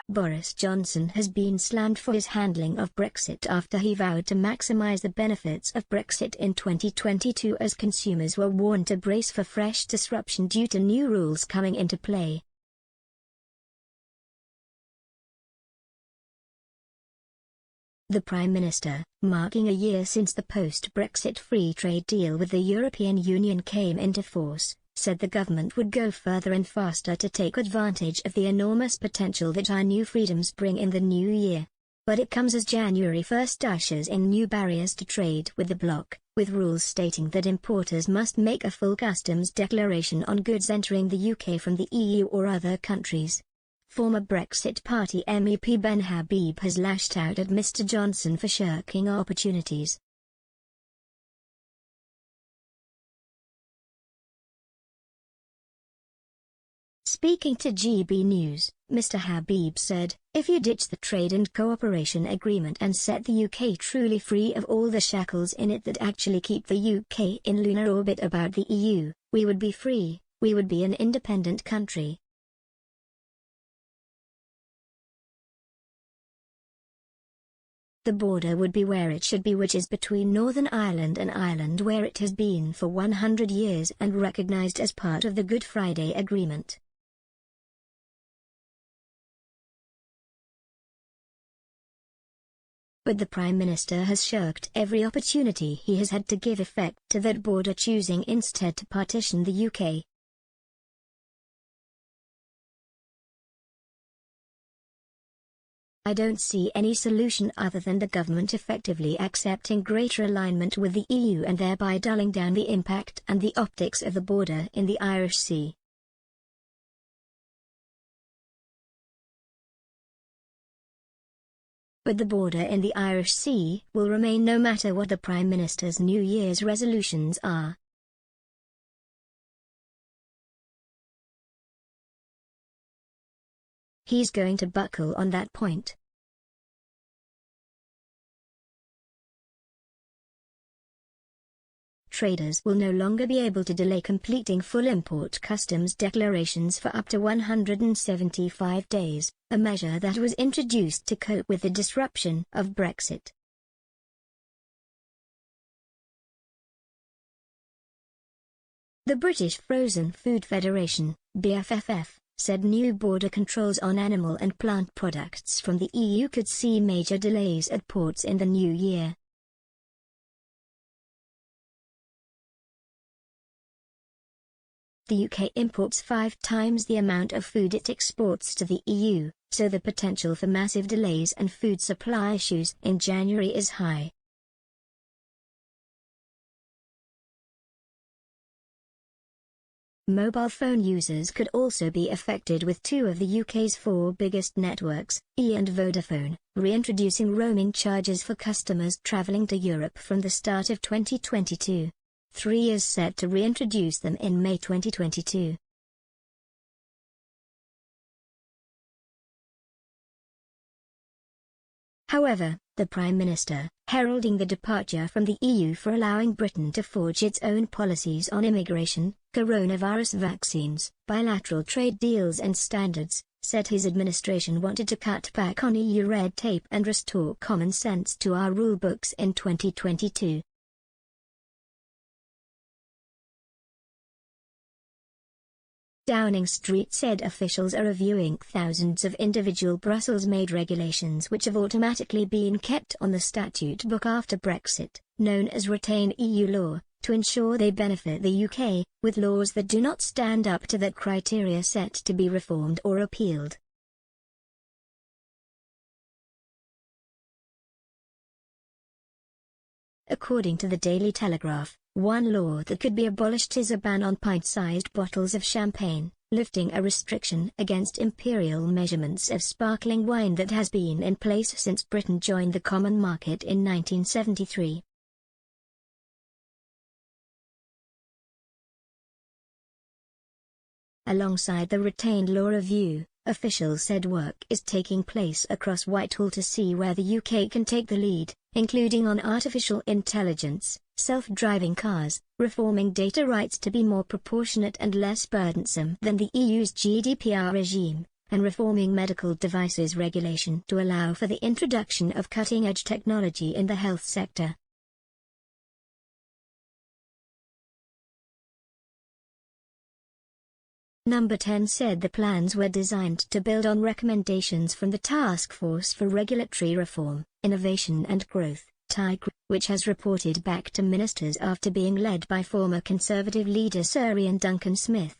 Boris Johnson has been slammed for his handling of Brexit after he vowed to maximise the benefits of Brexit in 2022 as consumers were warned to brace for fresh disruption due to new rules coming into play. The Prime Minister, marking a year since the post-Brexit free trade deal with the European Union came into force, said the government would go further and faster to take advantage of the enormous potential that our new freedoms bring in the new year. But it comes as January 1st ushers in new barriers to trade with the bloc, with rules stating that importers must make a full customs declaration on goods entering the UK from the EU or other countries. Former Brexit Party MEP Ben Habib has lashed out at Mr Johnson for shirking opportunities. Speaking to GB News, Mr Habib said, "If you ditch the trade and cooperation agreement and set the UK truly free of all the shackles in it that actually keep the UK in lunar orbit about the EU, we would be free, we would be an independent country." The border would be where it should be, which is between Northern Ireland and Ireland, where it has been for 100 years and recognised as part of the Good Friday Agreement. But the Prime Minister has shirked every opportunity he has had to give effect to that border, choosing instead to partition the UK. "I don't see any solution other than the government effectively accepting greater alignment with the EU and thereby dulling down the impact and the optics of the border in the Irish Sea." But the border in the Irish Sea will remain no matter what the Prime Minister's New Year's resolutions are. He's going to buckle on that point. Traders will no longer be able to delay completing full import customs declarations for up to 175 days, a measure that was introduced to cope with the disruption of Brexit. The British Frozen Food Federation, BFFF, said new border controls on animal and plant products from the EU could see major delays at ports in the new year. The UK imports 5 times the amount of food it exports to the EU, so the potential for massive delays and food supply issues in January is high. Mobile phone users could also be affected, with 2 of the UK's 4 biggest networks, E and Vodafone, reintroducing roaming charges for customers travelling to Europe from the start of 2022. 3 is set to reintroduce them in May 2022. However, the Prime Minister, heralding the departure from the EU for allowing Britain to forge its own policies on immigration, coronavirus vaccines, bilateral trade deals and standards, said his administration wanted to cut back on EU red tape and restore common sense to our rulebooks in 2022. Downing Street said officials are reviewing thousands of individual Brussels-made regulations which have automatically been kept on the statute book after Brexit, known as retained EU law, to ensure they benefit the UK, with laws that do not stand up to that criteria set to be reformed or repealed. According to the Daily Telegraph, one law that could be abolished is a ban on pint-sized bottles of champagne, lifting a restriction against imperial measurements of sparkling wine that has been in place since Britain joined the common market in 1973. Alongside the retained law review, officials said work is taking place across Whitehall to see where the UK can take the lead, including on artificial intelligence, self-driving cars, reforming data rights to be more proportionate and less burdensome than the EU's GDPR regime, and reforming medical devices regulation to allow for the introduction of cutting-edge technology in the health sector. Number 10 said the plans were designed to build on recommendations from the Task Force for Regulatory Reform, Innovation and Growth, TIGR, which has reported back to ministers after being led by former Conservative leader Sir Ian Duncan Smith.